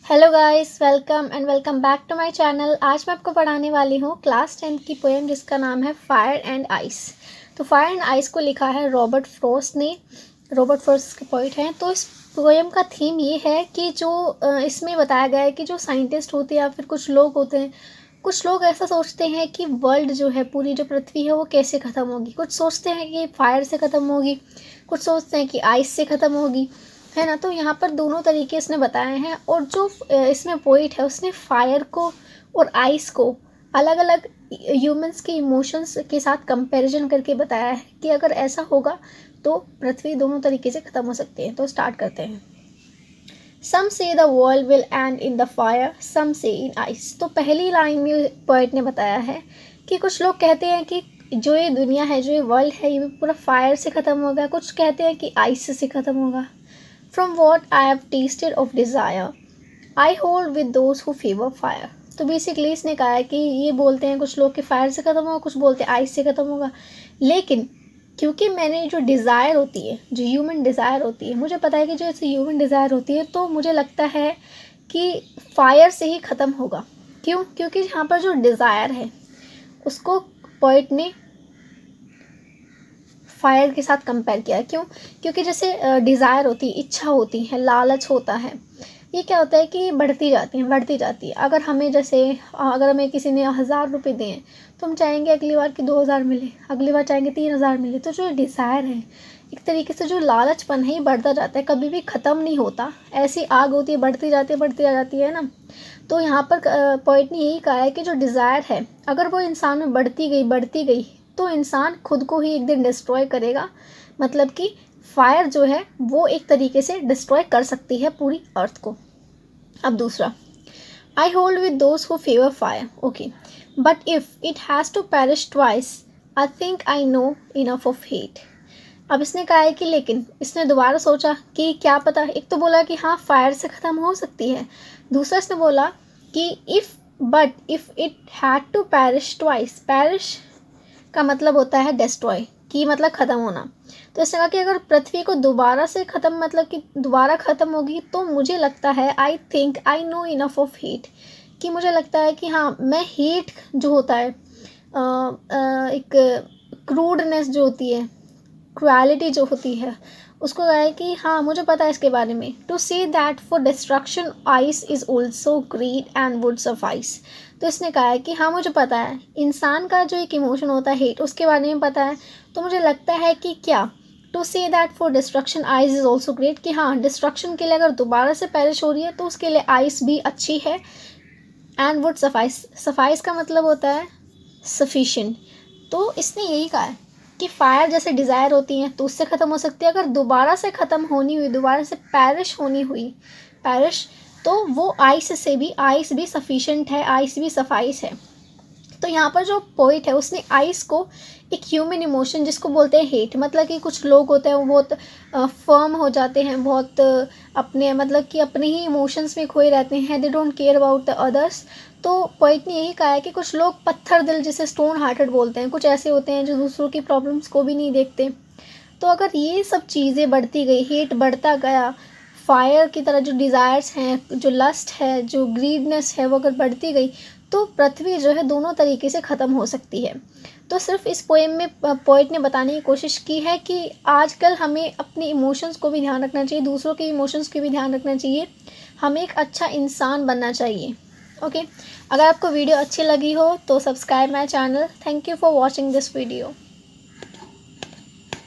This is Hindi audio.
Hello guys, welcome back to my channel. आज मैं आपको पढ़ाने वाली हूँ क्लास 10th की पोएम जिसका नाम है फायर एंड आइस। तो फायर एंड आइस को लिखा है रॉबर्ट फ्रॉस्ट ने। रॉबर्ट फ्रॉस्ट के पोइट हैं। तो इस पोएम का थीम ये है कि जो इसमें बताया गया है कि जो साइंटिस्ट होते हैं या फिर कुछ लोग होते हैं, कुछ लोग ऐसा सोचते हैं कि वर्ल्ड जो है, पूरी जो पृथ्वी है वो कैसे ख़त्म होगी। कुछ सोचते हैं कि फायर से ख़त्म होगी, कुछ सोचते हैं कि आइस से ख़त्म होगी, है ना। तो यहाँ पर दोनों तरीके इसने बताए हैं। और जो इसमें पोइट है उसने फायर को और आइस को अलग अलग ह्यूमंस के इमोशंस के साथ कंपैरिजन करके बताया है कि अगर ऐसा होगा तो पृथ्वी दोनों तरीके से ख़त्म हो सकती है। तो स्टार्ट करते हैं। Some say the world will end in the fire, some say in ice. तो पहली लाइन में पोइट ने बताया है कि कुछ लोग कहते हैं कि जो ये दुनिया है, जो ये वर्ल्ड है, ये पूरा फायर से ख़त्म होगा। कुछ कहते हैं कि आइस से ख़त्म होगा। From what I have tasted of desire, I hold with those who favor fire। तो बेसिकली इसने कहा है कि ये बोलते हैं कुछ लोग कि फायर से ख़त्म होगा, कुछ बोलते हैं आइस से ख़त्म होगा। लेकिन क्योंकि मैंने जो डिज़ायर होती है, जो ह्यूमन डिज़ायर होती है, मुझे पता है कि जो ऐसी ह्यूमन डिज़ायर होती है, तो मुझे लगता है कि फायर से ही ख़त्म होगा। क्यों? क्योंकि यहाँ पर जो डिज़ायर है उसको पोइट ने फायर के साथ कंपेयर किया। क्यों? क्योंकि जैसे डिज़ायर होती है, इच्छा होती है, लालच होता है, ये क्या होता है कि बढ़ती जाती है। अगर हमें किसी ने 1000 रुपये दिए तो हम चाहेंगे अगली बार कि 2000 मिले, अगली बार चाहेंगे 3000 मिले। तो जो डिज़ायर है, एक तरीके से जो लालचपन है, ये बढ़ता जाता है, कभी भी ख़त्म नहीं होता। ऐसी आग होती है, बढ़ती जाती है ना। तो यहाँ पर पॉइंट ने यही कहा है कि जो डिज़ायर है, अगर वो इंसान में बढ़ती गई तो इंसान खुद को ही एक दिन डिस्ट्रॉय करेगा। मतलब कि फायर जो है वो एक तरीके से डिस्ट्रॉय कर सकती है पूरी अर्थ को। अब दूसरा, I hold with those who favour fire, okay, but if it has to perish twice, I think I know enough of hate. अब इसने कहा है कि लेकिन इसने दोबारा सोचा कि क्या पता, एक तो बोला कि हाँ फायर से ख़त्म हो सकती है, दूसरा इसने बोला कि if it had to perish twice. Perish का मतलब होता है डिस्ट्रॉय, की मतलब ख़त्म होना। तो इसने कहा कि अगर पृथ्वी को दोबारा से ख़त्म, मतलब कि दोबारा ख़त्म होगी, तो मुझे लगता है आई think I know enough of heat, कि मुझे लगता है कि हाँ मैं हीट जो होता है, एक क्रूडनेस जो होती है, क्वालिटी जो होती है, उसको कहा है कि हाँ मुझे पता है इसके बारे में। To see that for destruction ice is also great and would suffice. तो इसने कहा है कि हाँ मुझे पता है, इंसान का जो एक इमोशन होता है हेट, उसके बारे में पता है। तो मुझे लगता है कि क्या, to say that for destruction ice is also great, कि हाँ डिस्ट्रक्शन के लिए अगर दोबारा से पेरिश हो रही है तो उसके लिए आइस भी अच्छी है। एंड वुड सफाइस, सफाइस का मतलब होता है सफिशिएंट। तो इसने यही कहा है कि फायर जैसे डिज़ायर होती हैं तो उससे ख़त्म हो सकती है। अगर दोबारा से ख़त्म होनी हुई, दोबारा से पैरिश होनी हुई, पैरिश, तो वो आइस भी सफिशिएंट है, आइस भी सफाइस है। तो यहाँ पर जो पोइट है उसने आइस को एक ह्यूमन इमोशन जिसको बोलते हैं हेट, मतलब कि कुछ लोग होते हैं वो बहुत फर्म हो जाते हैं, बहुत अपने, मतलब कि अपने ही इमोशंस में खोए रहते हैं, they don't care about the others. तो पोइट ने यही कहा है कि कुछ लोग पत्थर दिल, जिसे स्टोन हार्टेड बोलते हैं, कुछ ऐसे होते हैं जो दूसरों की प्रॉब्लम्स को भी नहीं देखते। तो अगर ये सब चीज़ें बढ़ती गई, हेट बढ़ता गया, फायर की तरह जो डिज़ायर्स हैं, जो लस्ट है, जो ग्रीडनेस है, वो अगर बढ़ती गई, तो पृथ्वी जो है दोनों तरीके से ख़त्म हो सकती है। तो सिर्फ इस पोएम में पोइट ने बताने की कोशिश की है कि आजकल हमें अपने इमोशंस को भी ध्यान रखना चाहिए, दूसरों के इमोशंस को भी ध्यान रखना चाहिए, हमें एक अच्छा इंसान बनना चाहिए। ओके, अगर आपको वीडियो अच्छी लगी हो तो subscribe my channel. Thank you for watching this video.